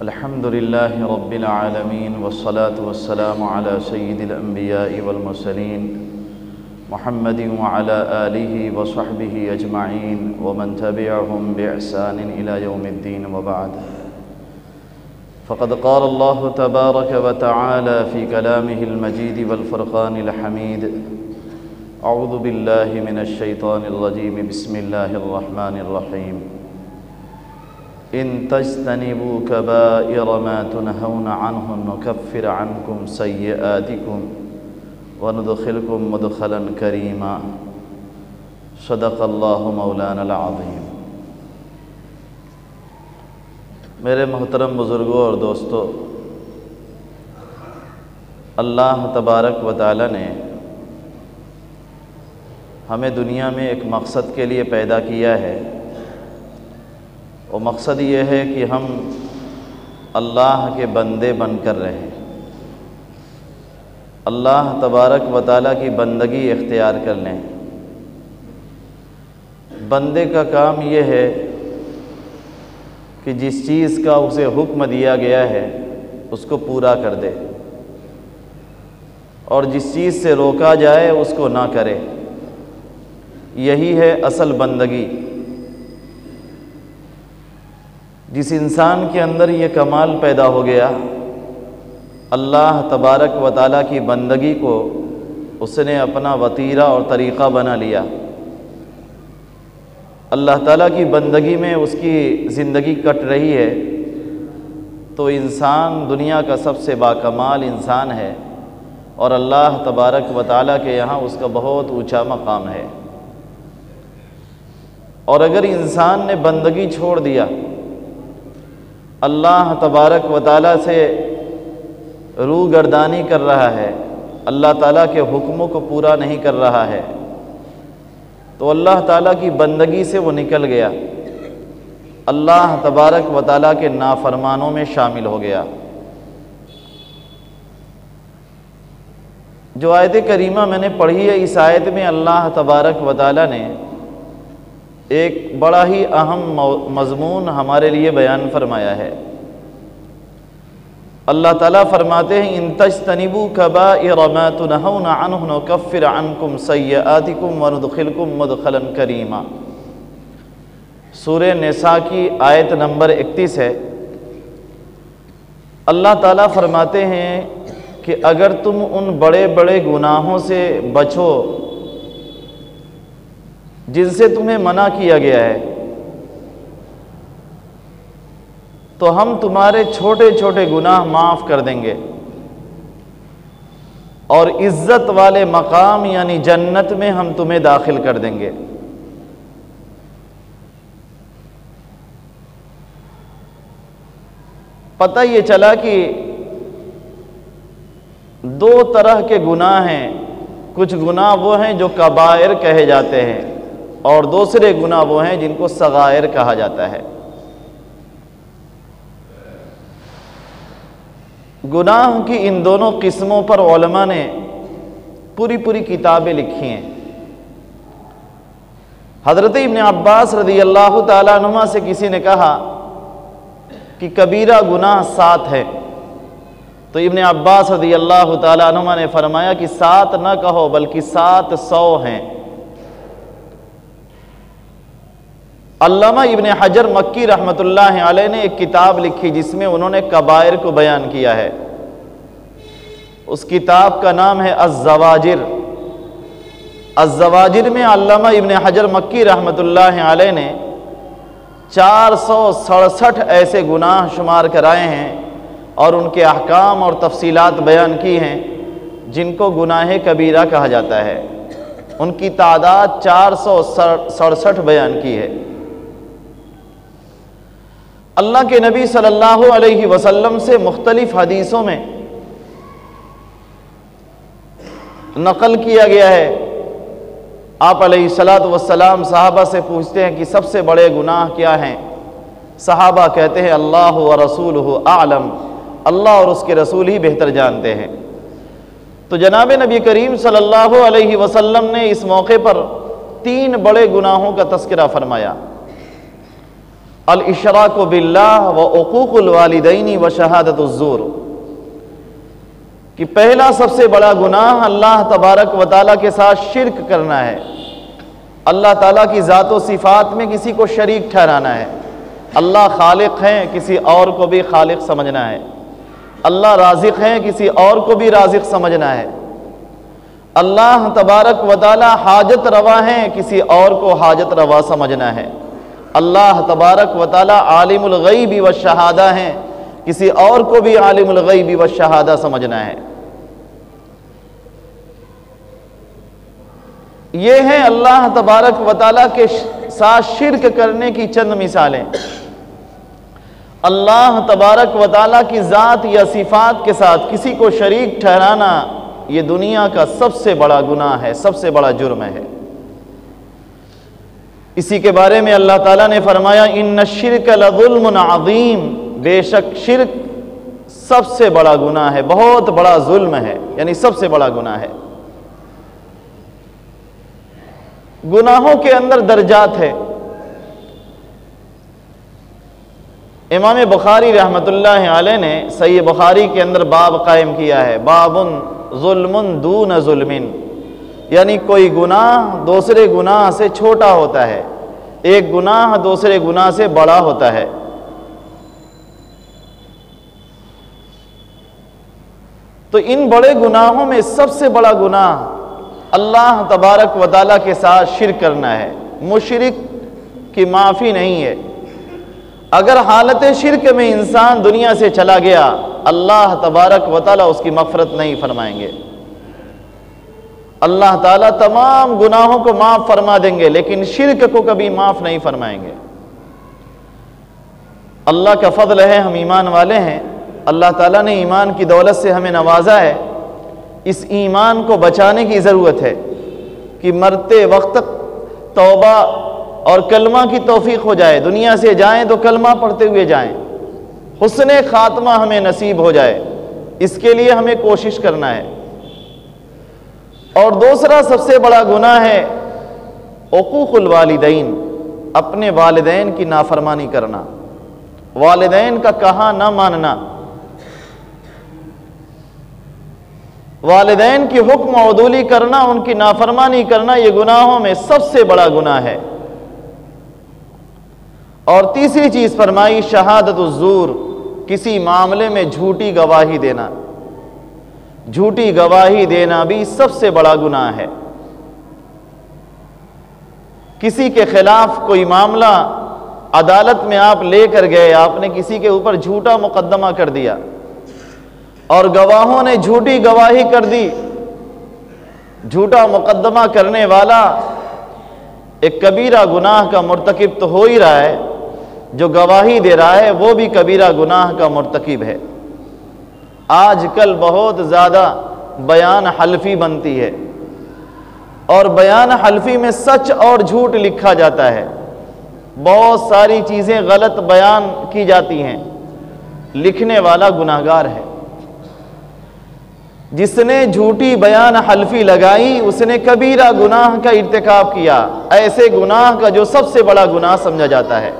الحمد لله رب العالمين والصلاة والسلام على سيد الأنبياء والمرسلين محمد وعلى آله وصحبه أجمعين ومن تبعهم بإحسان إلى يوم الدين وبعد. فقد قال الله تبارك وتعالى في كلامه المجيد والفرقان الحميد: أعوذ بالله من الشيطان الرجيم بسم الله الرحمن الرحيم. إن تجتنبوا كبائر ما تنهون عنه نكفر عنكم سيئاتكم وندخلكم مدخلا كريما. صدق اللہ مولانا العظیم. میرے محترم بزرگوں اور دوستو، اللہ تبارک و تعالی نے ہمیں دنیا میں ایک مقصد کے لیے پیدا کیا ہے، اور مقصد یہ ہے کہ ہم اللہ کے بندے بن کر رہیں، اللہ تبارک و تعالیٰ کی بندگی اختیار کر لیں۔ بندے کا کام یہ ہے کہ جس چیز کا اسے حکم دیا گیا ہے اس کو پورا کر دے، اور جس چیز سے روکا جائے اس کو نہ کرے۔ یہی ہے اصل بندگی۔ جس انسان کے اندر یہ کمال پیدا ہو گیا، اللہ تبارک و تعالیٰ کی بندگی کو اس نے اپنا وتیرہ اور طریقہ بنا لیا، اللہ تعالیٰ کی بندگی میں اس کی زندگی کٹ رہی ہے، تو انسان دنیا کا سب سے باکمال انسان ہے، اور اللہ تبارک و تعالیٰ کے یہاں اس کا بہت اونچا مقام ہے۔ اور اگر انسان نے بندگی چھوڑ دیا، اللہ تبارک و تعالیٰ سے روگردانی کر رہا ہے، اللہ تعالیٰ کے حکموں کو پورا نہیں کر رہا ہے، تو اللہ تعالیٰ کی بندگی سے وہ نکل گیا، اللہ تبارک و تعالیٰ کے نافرمانوں میں شامل ہو گیا۔ جو آیت کریمہ میں نے پڑھی ہے، اس آیت میں اللہ تبارک و تعالیٰ نے ایک بڑا ہی اہم مضمون ہمارے لیے بیان فرمایا ہے۔ اللہ تعالیٰ فرماتے ہیں: ان تجتنبوا کبائر ما تنہون عنہ نکفر عنکم سیئاتکم وندخلکم مدخلا کریما۔ سورہ نساء کی آیت نمبر 31 ہے۔ اللہ تعالیٰ فرماتے ہیں کہ اگر تم ان بڑے بڑے گناہوں سے بچو جن سے تمہیں منع کیا گیا ہے، تو ہم تمہارے چھوٹے چھوٹے گناہ معاف کر دیں گے، اور عزت والے مقام یعنی جنت میں ہم تمہیں داخل کر دیں گے۔ پتہ یہ چلا کہ دو طرح کے گناہ ہیں، کچھ گناہ وہ ہیں جو کبائر کہے جاتے ہیں، اور دوسرے گناہ وہ ہیں جن کو صغائر کہا جاتا ہے۔ گناہ کی ان دونوں قسموں پر علماء نے پوری کتابیں لکھی ہیں۔ حضرت ابن عباس رضی اللہ تعالیٰ عنہما سے کسی نے کہا کہ کبیرہ گناہ 7 ہیں، تو ابن عباس رضی اللہ تعالیٰ عنہما نے فرمایا کہ 7 نہ کہو بلکہ 700 ہیں۔ علامہ ابن حجر مکی رحمۃ اللہ علیہ نے ایک کتاب لکھی جس میں انہوں نے کبائر کو بیان کیا ہے۔ اس کتاب کا نام ہے الزواجر۔ الزواجر میں علامہ ابن حجر مکی رحمۃ اللہ علیہ نے 467 ایسے گناہ شمار کرائے ہیں، اور ان کے احکام اور تفصیلات بیان کی ہیں جن کو گناہ کبیرہ کہا جاتا ہے۔ ان کی تعداد 467 بیان کی ہے۔ اللہ کے نبی صلی اللہ علیہ وسلم سے مختلف حدیثوں میں نقل کیا گیا ہے، آپ علیہ السلام صحابہ سے پوچھتے ہیں کہ سب سے بڑے گناہ کیا ہیں؟ صحابہ کہتے ہیں اللہ و رسولہ اعلم، اللہ اور اس کے رسول ہی بہتر جانتے ہیں۔ تو جناب نبی کریم صلی اللہ علیہ وسلم نے اس موقع پر 3 بڑے گناہوں کا تذکرہ فرمایا۔ الاشراک باللہ و عقوق الوالدین و شہادت الزور، کہ پہلا سب سے بڑا گناہ اللہ تبارک و تعالیٰ کے ساتھ شرک کرنا ہے، اللہ تعالیٰ کی ذات و صفات میں کسی کو شریک ٹھہرانا ہے۔ اللہ خالق ہیں، کسی اور کو بھی خالق سمجھنا ہے۔ اللہ رازق ہیں، کسی اور کو بھی رازق سمجھنا ہے۔ اللہ تبارک و تعالیٰ حاجت روا ہیں، کسی اور کو حاجت روا سمجھنا ہے۔ اللہ تبارک و تعالیٰ عالم الغیب والشہادہ ہیں، کسی اور کو بھی عالم الغیب والشہادہ سمجھنا ہے۔ یہ ہیں اللہ تبارک و تعالیٰ کے ساتھ شرک کرنے کی چند مثالیں۔ اللہ تبارک و تعالیٰ کی ذات یا صفات کے ساتھ کسی کو شریک ٹھہرانا یہ دنیا کا سب سے بڑا گناہ ہے، سب سے بڑا جرم ہے۔ اسی کے بارے میں اللہ تعالیٰ نے فرمایا ان الشرک لظلم عظیم، بے شک شرک سب سے بڑا گناہ ہے، بہت بڑا ظلم ہے، یعنی سب سے بڑا گناہ ہے۔ گناہوں کے اندر درجات ہے۔ امام بخاری رحمۃ اللہ علیہ نے صحیح بخاری کے اندر باب قائم کیا ہے، باب ظلم دون ظلم، یعنی کوئی گناہ دوسرے گناہ سے چھوٹا ہوتا ہے، ایک گناہ دوسرے گناہ سے بڑا ہوتا ہے۔ تو ان بڑے گناہوں میں سب سے بڑا گناہ اللہ تبارک و تعالیٰ کے ساتھ شرک کرنا ہے۔ مشرک کی معافی نہیں ہے۔ اگر حالت شرک میں انسان دنیا سے چلا گیا، اللہ تبارک و تعالیٰ اس کی مغفرت نہیں فرمائیں گے۔ اللہ تعالیٰ تمام گناہوں کو معاف فرما دیں گے، لیکن شرک کو کبھی معاف نہیں فرمائیں گے۔ اللہ کا فضل ہے، ہم ایمان والے ہیں، اللہ تعالیٰ نے ایمان کی دولت سے ہمیں نوازا ہے۔ اس ایمان کو بچانے کی ضرورت ہے کہ مرتے وقت تک توبہ اور کلمہ کی توفیق ہو جائے، دنیا سے جائیں تو کلمہ پڑھتے ہوئے جائیں، حسن خاتمہ ہمیں نصیب ہو جائے، اس کے لیے ہمیں کوشش کرنا ہے۔ اور دوسرا سب سے بڑا گناہ ہے عقوق الوالدین، اپنے والدین کی نافرمانی کرنا، والدین کا کہا نہ ماننا، والدین کی حکم عدولی کرنا، ان کی نافرمانی کرنا، یہ گناہوں میں سب سے بڑا گناہ ہے۔ اور تیسری چیز فرمائی شہادت الزور، کسی معاملے میں جھوٹی گواہی دینا، جھوٹی گواہی دینا بھی سب سے بڑا گناہ ہے۔ کسی کے خلاف کوئی معاملہ عدالت میں آپ لے کر گئے، آپ نے کسی کے اوپر جھوٹا مقدمہ کر دیا اور گواہوں نے جھوٹی گواہی کر دی، جھوٹا مقدمہ کرنے والا ایک کبیرہ گناہ کا مرتکب تو ہو ہی رہا ہے، جو گواہی دے رہا ہے وہ بھی کبیرہ گناہ کا مرتکب ہے۔ آج کل بہت زیادہ بیان حلفی بنتی ہے، اور بیان حلفی میں سچ اور جھوٹ لکھا جاتا ہے، بہت ساری چیزیں غلط بیان کی جاتی ہیں، لکھنے والا گناہگار ہے۔ جس نے جھوٹی بیان حلفی لگائی اس نے کبیرہ گناہ کا ارتکاب کیا، ایسے گناہ کا جو سب سے بڑا گناہ سمجھا جاتا ہے۔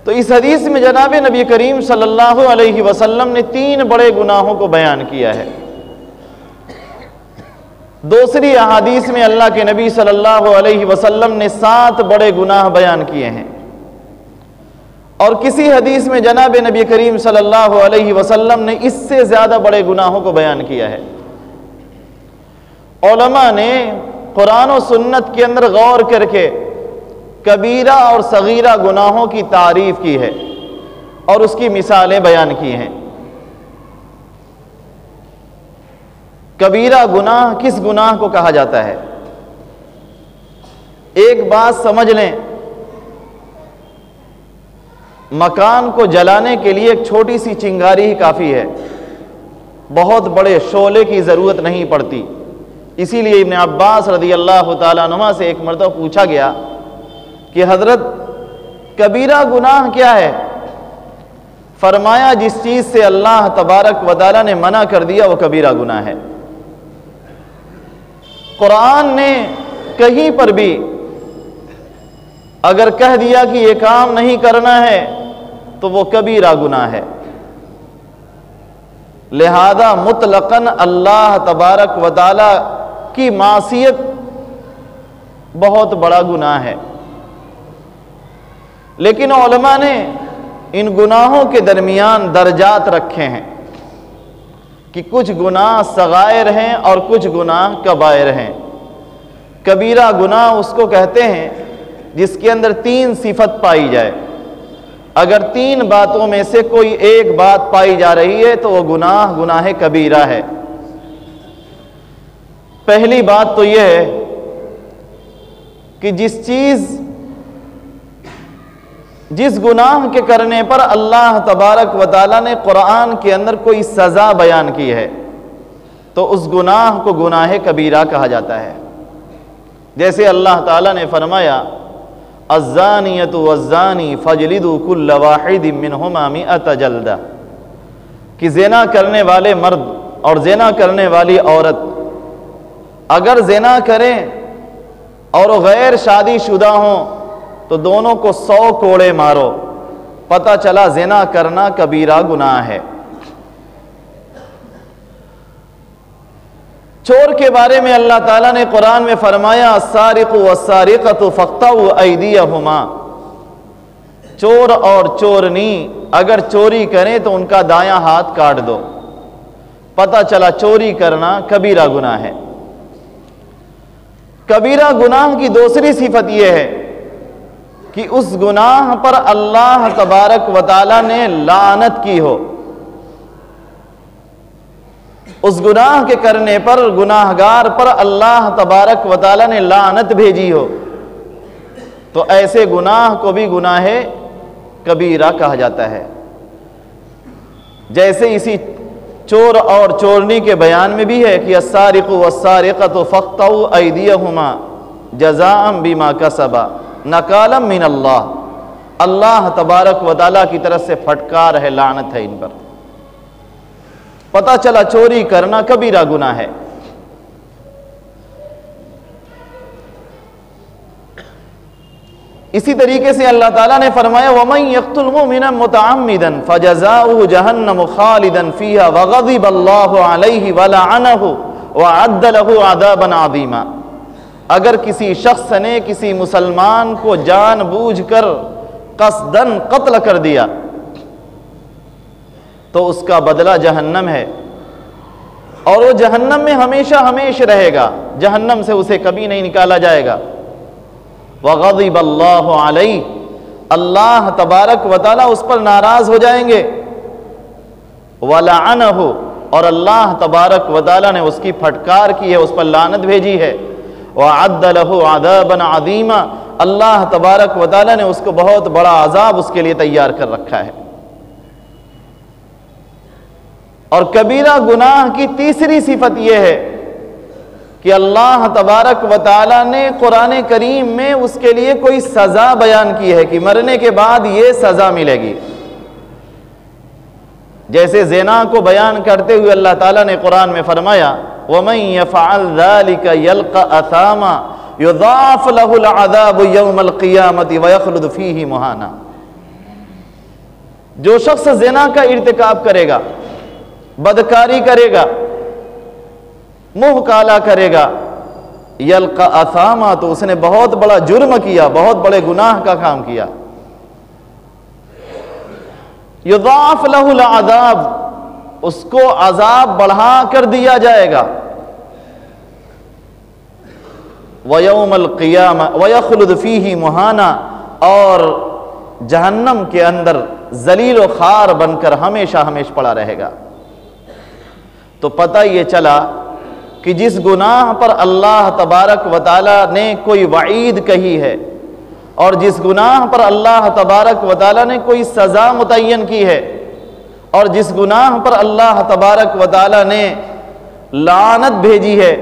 تو اس حدیث میں جناب نبی کریم صلی اللہ علیہ وسلم نے 3 بڑے گناہوں کو بیان کیا ہے۔ دوسری احادیث میں اللہ کے نبی صلی اللہ علیہ وسلم نے 7 بڑے گناہ بیان کیے ہیں، اور کسی حدیث میں جناب نبی کریم صلی اللہ علیہ وسلم نے اس سے زیادہ بڑے گناہوں کو بیان کیا ہے۔ علماء نے قرآن و سنت کے اندر غور کر کے کبیرہ اور صغیرہ گناہوں کی تعریف کی ہے اور اس کی مثالیں بیان کی ہیں۔ کبیرہ گناہ کس گناہ کو کہا جاتا ہے؟ ایک بات سمجھ لیں، مکان کو جلانے کے لیے ایک چھوٹی سی چنگاری ہی کافی ہے، بہت بڑے شعلے کی ضرورت نہیں پڑتی۔ اسی لیے ابن عباس رضی اللہ تعالیٰ عنہ سے ایک مرتبہ پوچھا گیا کہ حضرت کبیرہ گناہ کیا ہے؟ فرمایا جس چیز سے اللہ تبارک و تعالیٰ نے منع کر دیا وہ کبیرہ گناہ ہے۔ قرآن نے کہیں پر بھی اگر کہہ دیا کہ یہ کام نہیں کرنا ہے تو وہ کبیرہ گناہ ہے۔ لہذا مطلقاً اللہ تبارک و تعالی کی معصیت بہت بڑا گناہ ہے، لیکن علماء نے ان گناہوں کے درمیان درجات رکھے ہیں کہ کچھ گناہ صغائر ہیں اور کچھ گناہ کبائر ہیں۔ کبیرہ گناہ اس کو کہتے ہیں جس کے اندر 3 صفت پائی جائے، اگر 3 باتوں میں سے کوئی ایک بات پائی جا رہی ہے تو وہ گناہ کبیرہ ہے۔ پہلی بات تو یہ ہے کہ جس گناہ کے کرنے پر اللہ تبارک و تعالیٰ نے قرآن کے اندر کوئی سزا بیان کی ہے تو اس گناہ کو گناہ کبیرہ کہا جاتا ہے۔ جیسے اللہ تعالیٰ نے فرمایا الزانیۃ والزانی فاجلدوا کل واحد منہما 100 جلدہ، کہ زنا کرنے والے مرد اور زنا کرنے والی عورت اگر زنا کریں اور غیر شادی شدہ ہوں تو دونوں کو 100 کوڑے مارو۔ پتہ چلا زنا کرنا کبیرہ گناہ ہے۔ چور کے بارے میں اللہ تعالیٰ نے قرآن میں فرمایا السارق والسارقۃ فاقطعوا ایدیہما، چور اور چورنی اگر چوری کریں تو ان کا دایاں ہاتھ کاٹ دو۔ پتہ چلا چوری کرنا کبیرہ گناہ ہے۔ کبیرہ گناہ کی دوسری صفت یہ ہے کہ اس گناہ پر اللہ تبارک و تعالیٰ نے لعنت کی ہو، اس گناہ کے کرنے پر گناہگار پر اللہ تبارک و تعالیٰ نے لعنت بھیجی ہو، تو ایسے گناہ کو بھی گناہ کبیرہ کہا جاتا ہے۔ جیسے اسی چور اور چورنی کے بیان میں بھی ہے کہ السارق والسارقۃ فاقطعوا ایدیہما جزاء بما کسبا نکالا من اللہ، اللہ تبارک و تعالیٰ کی طرف سے پھٹکار ہے، لعنت ہے ان پر۔ پتہ چلا چوری کرنا کبیرہ گناہ ہے۔ اسی طریقے سے اللہ تعالیٰ نے فرمایا وَمَن يَقْتُلْ مُؤْمِنًا مُتَعَمِّدًا فَجَزَاؤُهُ جَهَنَّمُ خَالِدًا فِيهَا وَغَضِبَ اللَّهُ عَلَيْهِ وَلَعَنَهُ وَعَدَّ لَهُ عَذَابًا عَظِيمًا، اگر کسی شخص نے کسی مسلمان کو جان بوجھ کر قصداً قتل کر دیا تو اس کا بدلہ جہنم ہے، اور وہ جہنم میں ہمیشہ ہمیشہ رہے گا، جہنم سے اسے کبھی نہیں نکالا جائے گا۔ وَغَضِبَ اللَّهُ عَلَيْهِ، اللہ تبارک و تعالیٰ اس پر ناراض ہو جائیں گے۔ وَلَعَنَهُ، اور اللہ تبارک و تعالیٰ نے اس کی پھٹکار کی ہے، اس پر لعنت بھیجی ہے۔ وَعَدَّ لَهُ عَذَابًا عَظِيمًا، اللہ تبارک و تعالیٰ نے اس کو بہت بڑا عذاب اس کے لیے تیار کر رکھا ہے۔ اور کبیرہ گناہ کی تیسری صفت یہ ہے کہ اللہ تبارک و تعالیٰ نے قرآن کریم میں اس کے لیے کوئی سزا بیان کی ہے کہ مرنے کے بعد یہ سزا ملے گی۔ جیسے زنا کو بیان کرتے ہوئے اللہ تعالیٰ نے قرآن میں فرمایا وَمَن يَفْعَلْ ذَلِكَ يَلْقَ أَثَامًا يُضَاعَفْ لَهُ الْعَذَابُ يَوْمَ الْقِيَامَةِ وَيَخْلُدْ فِيهِ مُهَانًا، جو شخص زنا کا ارتکاب کرے گا، بدکاری کرے گا، منہ کالا کرے گا، یلقا اثاما، تو اس نے بہت بڑا جرم کیا، بہت بڑے گناہ کا کام کیا۔ یضاعف لہ العذاب، اس کو عذاب بڑھا کر دیا جائے گا۔ ویوم القیامہ ویخلد فیہ مہانا، اور جہنم کے اندر ذلیل و خوار بن کر ہمیشہ ہمیشہ پڑا رہے گا۔ تو پتہ یہ چلا کہ جس گناہ پر اللہ تبارک و تعالیٰ نے کوئی وعید کہی ہے، اور جس گناہ پر اللہ تبارک و تعالیٰ نے کوئی سزا متعین کی ہے، اور جس گناہ پر اللہ تبارک و تعالیٰ نے لعنت بھیجی ہے،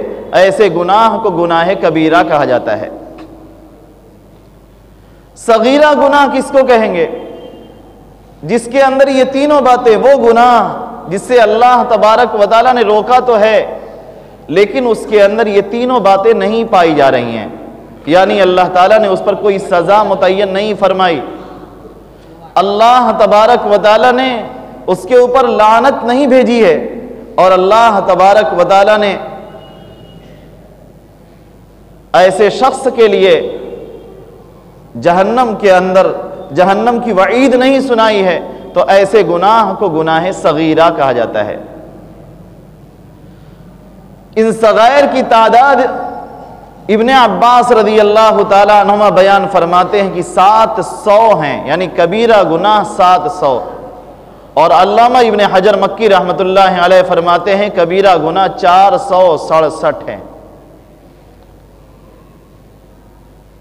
ایسے گناہ کو گناہ کبیرہ کہا جاتا ہے۔ صغیرہ گناہ کس کو کہیں گے؟ جس کے اندر یہ تینوں باتیں، وہ گناہ جس سے اللہ تبارک و تعالیٰ نے روکا تو ہے، لیکن اس کے اندر یہ تینوں باتیں نہیں پائی جا رہی ہیں۔ یعنی اللہ تعالیٰ نے اس پر کوئی سزا متعین نہیں فرمائی، اللہ تبارک و تعالیٰ نے اس کے اوپر لعنت نہیں بھیجی ہے، اور اللہ تبارک و تعالیٰ نے ایسے شخص کے لیے جہنم کے اندر جہنم کی وعید نہیں سنائی ہے، تو ایسے گناہ کو گناہ صغیرہ کہا جاتا ہے۔ ان صغائر کی تعداد ابن عباس رضی اللہ تعالیٰ عنہما بیان فرماتے ہیں کہ 700 ہیں، یعنی کبیرہ گناہ 700، اور علامہ ابن حجر مکی رحمۃ اللہ علیہ فرماتے ہیں کبیرہ گناہ 467 ہیں۔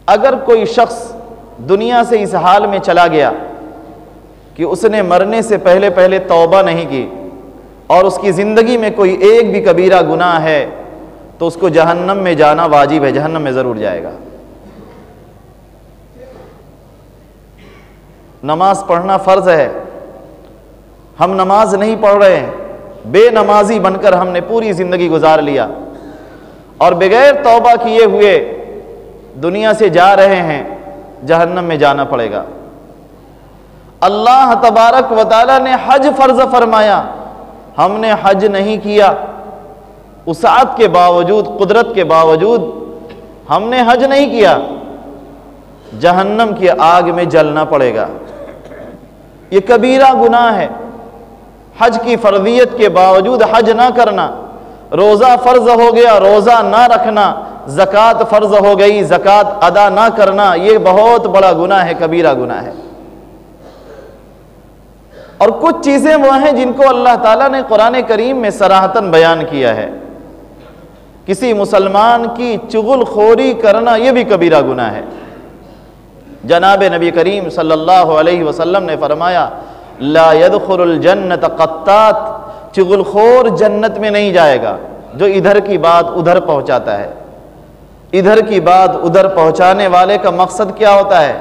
اگر کوئی شخص دنیا سے اس حال میں چلا گیا کہ اس نے مرنے سے پہلے توبہ نہیں کی، اور اس کی زندگی میں کوئی ایک بھی کبیرہ گناہ ہے، تو اس کو جہنم میں جانا واجب ہے، جہنم میں ضرور جائے گا۔ نماز پڑھنا فرض ہے، ہم نماز نہیں پڑھ رہے ہیں، بے نمازی بن کر ہم نے پوری زندگی گزار لیا، اور بغیر توبہ کیے ہوئے دنیا سے جا رہے ہیں، جہنم میں جانا پڑے گا۔ اللہ تبارک و تعالیٰ نے حج فرض فرمایا، ہم نے حج نہیں کیا، وسعت کے باوجود، قدرت کے باوجود ہم نے حج نہیں کیا، جہنم کی آگ میں جلنا پڑے گا۔ یہ کبیرہ گناہ ہے، حج کی فرضیت کے باوجود حج نہ کرنا، روزہ فرض ہو گیا روزہ نہ رکھنا، زکوٰۃ فرض ہو گئی زکوٰۃ ادا نہ کرنا، یہ بہت بڑا گناہ ہے، کبیرہ گناہ ہے۔ اور کچھ چیزیں وہ ہیں جن کو اللہ تعالیٰ نے قرآن کریم میں صراحتاً بیان کیا ہے۔ کسی مسلمان کی چغل خوری کرنا یہ بھی کبیرہ گناہ ہے۔ جناب نبی کریم صلی اللہ علیہ وسلم نے فرمایا لا يدخل الجنت قطات، چغل خور جنت میں نہیں جائے گا، جو ادھر کی بات ادھر پہنچاتا ہے۔ ادھر کی بات ادھر پہنچانے والے کا مقصد کیا ہوتا ہے؟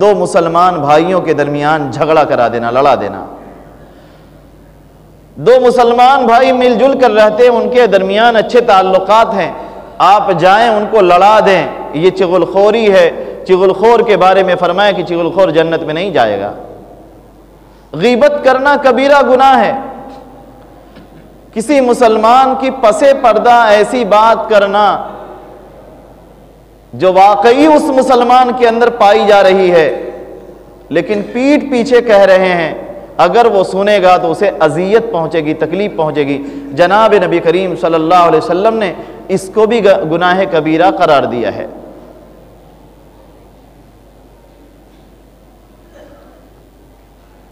دو مسلمان بھائیوں کے درمیان جھگڑا کرا دینا، لڑا دینا۔ دو مسلمان بھائی مل جل کر رہتے ہیں، ان کے درمیان اچھے تعلقات ہیں، آپ جائیں ان کو لڑا دیں، یہ چغل خوری ہے۔ چغل خور کے بارے میں فرمایا کہ چغل خور جنت میں نہیں جائے گا۔ غیبت کرنا کبیرہ گناہ ہے، کسی مسلمان کی پسے پردہ ایسی بات کرنا جو واقعی اس مسلمان کے اندر پائی جا رہی ہے، لیکن پیٹھ پیچھے کہہ رہے ہیں، اگر وہ سنے گا تو اسے اذیت پہنچے گی، تکلیف پہنچے گی۔ جناب نبی کریم صلی اللہ علیہ وسلم نے اس کو بھی گناہ کبیرہ قرار دیا ہے۔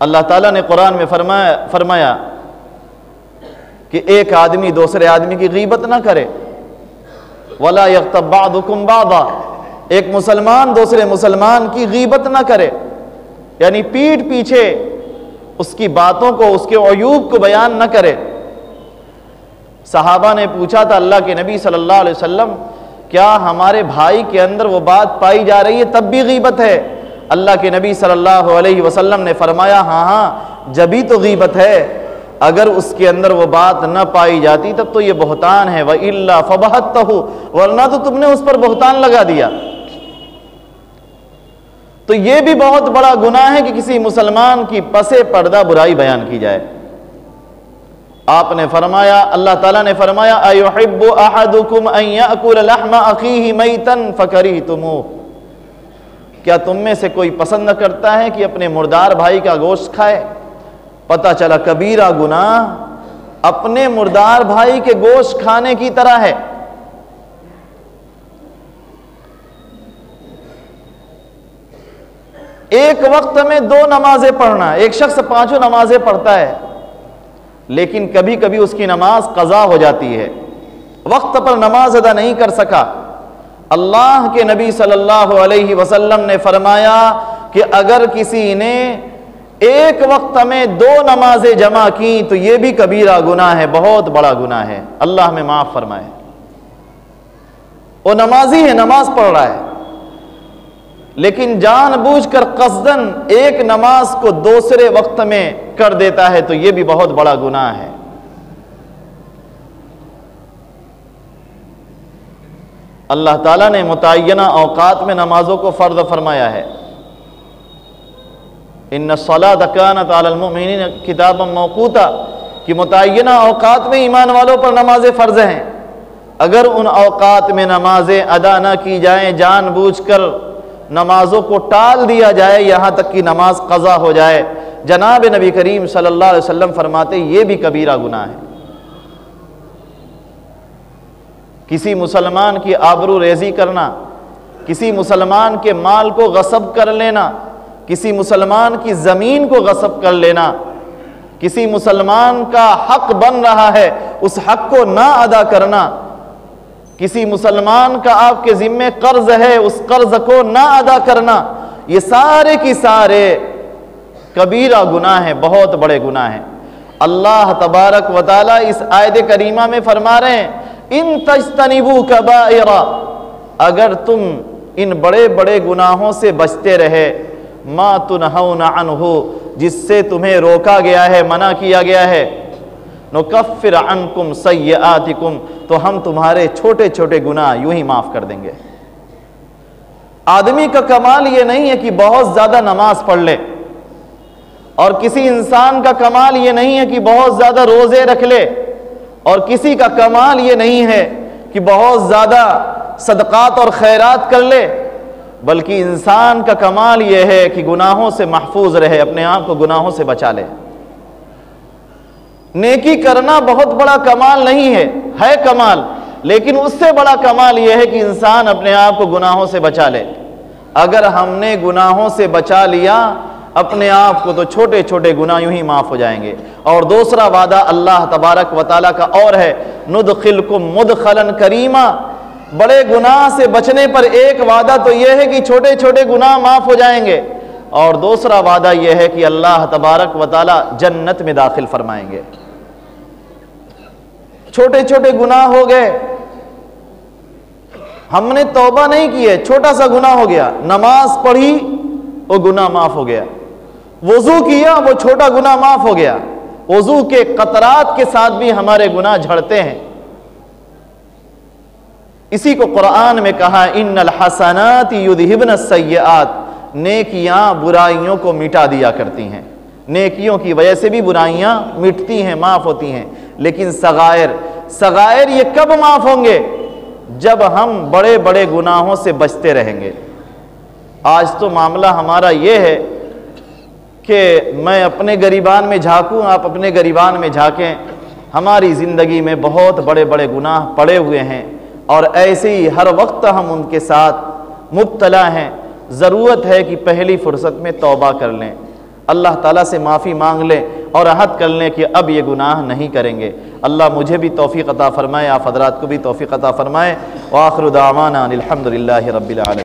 اللہ تعالیٰ نے قرآن میں فرمایا کہ ایک آدمی دوسرے آدمی کی غیبت نہ کرے، وَلَا يَغْتَبْ بَعْضُكُمْ بَعْضًا، ایک مسلمان دوسرے مسلمان کی غیبت نہ کرے، یعنی پیٹھ پیچھے اس کی باتوں کو، اس کے عیوب کو بیان نہ کرے۔ صحابہ نے پوچھا تھا اللہ کے نبی صلی اللہ علیہ وسلم، کیا ہمارے بھائی کے اندر وہ بات پائی جا رہی ہے تب بھی غیبت ہے؟ اللہ کے نبی صلی اللہ علیہ وسلم نے فرمایا ہاں جبھی تو غیبت ہے، اگر اس کے اندر وہ بات نہ پائی جاتی تب تو یہ بہتان ہے، وَإِلَّا فَبَهَتَّهُ، ورنہ تو تم نے اس پر بہتان لگا دیا۔ تو یہ بھی بہت بڑا گناہ ہے کہ کسی مسلمان کی پسے پردہ برائی بیان کی جائے۔ آپ نے فرمایا، اللہ تعالیٰ نے فرمایا أَيُحِبُّ أَحَدُكُمْ أَن يَأْكُلَ لَحْمَ أَخِيهِ مَيْتًا فَكَرِهْتُمُوهُ، کیا تم میں سے کوئی پسند نہ کرتا ہے کہ اپنے مردار بھائی کا گوشت کھائے؟ پتہ چلا کبیرہ گناہ اپنے مردار بھائی کے گوشت کھانے کی طرح ہے۔ ایک وقت میں 2 نمازیں پڑھنا، ایک شخص 5 نمازیں پڑھتا ہے، لیکن کبھی کبھی اس کی نماز قضا ہو جاتی ہے، وقت پر نماز ادا نہیں کر سکا۔ اللہ کے نبی صلی اللہ علیہ وسلم نے فرمایا کہ اگر کسی نے ایک وقت میں 2 نمازیں جمع کی تو یہ بھی کبیرہ گناہ ہے، بہت بڑا گناہ ہے، اللہ ہمیں معاف فرمائے۔ وہ نمازی ہے، نماز پڑھ رہا ہے، لیکن جان بوجھ کر قصداً ایک نماز کو دوسرے وقت میں کر دیتا ہے تو یہ بھی بہت بڑا گناہ ہے۔ اللہ تعالیٰ نے متعینہ اوقات میں نمازوں کو فرض فرمایا ہے۔ ان الصلاۃ کانت علی المؤمنین کتابا موقوتا، کہ متعینہ اوقات میں ایمان والوں پر نمازیں فرض ہیں۔ اگر ان اوقات میں نمازیں ادا نہ کی جائیں، جان بوجھ کر نمازوں کو ٹال دیا جائے یہاں تک کہ نماز قضا ہو جائے، جناب نبی کریم صلی اللہ علیہ وسلم فرماتے یہ بھی کبیرہ گناہ ہے۔ کسی مسلمان کی آبرو ریزی کرنا، کسی مسلمان کے مال کو غصب کر لینا، کسی مسلمان کی زمین کو غصب کر لینا، کسی مسلمان کا حق بن رہا ہے اس حق کو نہ ادا کرنا، کسی مسلمان کا آپ کے ذمے قرض ہے اس قرض کو نہ ادا کرنا، یہ سارے کی سارے کبیرہ گناہ ہیں، بہت بڑے گناہ ہیں۔ اللہ تبارک و تعالیٰ اس آیت کریمہ میں فرما رہے ہیں ان تجتنبوا کبائر، اگر تم ان بڑے بڑے گناہوں سے بچتے رہے، ما تنہون عنہ، جس سے تمہیں روکا گیا ہے، منع کیا گیا ہے، نکفر عنکم سیئاتکم، تو ہم تمہارے چھوٹے چھوٹے گناہ یوں ہی معاف کر دیں گے۔ آدمی کا کمال یہ نہیں ہے کہ بہت زیادہ نماز پڑھ لے، اور کسی انسان کا کمال یہ نہیں ہے کہ بہت زیادہ روزے رکھ لے، اور کسی کا کمال یہ نہیں ہے کہ بہت زیادہ صدقات اور خیرات کر لے، بلکہ انسان کا کمال یہ ہے کہ گناہوں سے محفوظ رہے، اپنے آپ کو گناہوں سے بچا لے۔ نیکی کرنا بہت بڑا کمال نہیں ہے کمال، لیکن اس سے بڑا کمال یہ ہے کہ انسان اپنے آپ کو گناہوں سے بچا لے۔ اگر ہم نے گناہوں سے بچا لیا اپنے آپ کو تو چھوٹے چھوٹے گناہ یوں ہی معاف ہو جائیں گے۔ اور دوسرا وعدہ اللہ تبارک و تعالیٰ کا اور ہے، ندخلکم مدخلا کریما، بڑے گناہ سے بچنے پر ایک وعدہ تو یہ ہے کہ چھوٹے چھوٹے گناہ معاف ہو جائیں گے، اور دوسرا وعدہ یہ ہے کہ اللہ تبارک و تعالیٰ جنت میں داخل فرمائیں گے۔ چھوٹے چھوٹے گناہ ہو گئے، ہم نے توبہ نہیں کی ہے، چھوٹا سا گناہ ہو گیا، نماز پڑھی وہ گناہ معاف ہو گیا، وضو کیا وہ چھوٹا گناہ معاف ہو گیا، وضو کے قطرات کے ساتھ بھی ہمارے گناہ جھڑتے ہیں۔ اسی کو قرآن میں کہا ان الحسنات یذہبن السیئات، نیکیاں برائیوں کو مٹا دیا کرتی ہیں، نیکیوں کی وجہ سے بھی برائیاں مٹتی ہیں، معاف ہوتی ہیں، لیکن صغائر یہ کب معاف ہوں گے؟ جب ہم بڑے بڑے گناہوں سے بچتے رہیں گے۔ آج تو معاملہ ہمارا یہ ہے کہ میں اپنے گریبان میں جھانکوں، آپ اپنے گریبان میں جھانکیں، ہماری زندگی میں بہت بڑے بڑے گناہ پڑے ہوئے ہیں، اور ایسے ہی ہر وقت ہم ان کے ساتھ مبتلا ہیں۔ ضرورت ہے کہ پہلی فرصت میں توبہ کر لیں، اللہ تعالیٰ سے معافی مانگ لیں اور عہد کر لیں کہ اب یہ گناہ نہیں کریں گے۔ اللہ مجھے بھی توفیق عطا فرمائے، آپ حضرات کو بھی توفیق عطا فرمائے۔ وآخر دعوانا الحمدللہ رب العالمین۔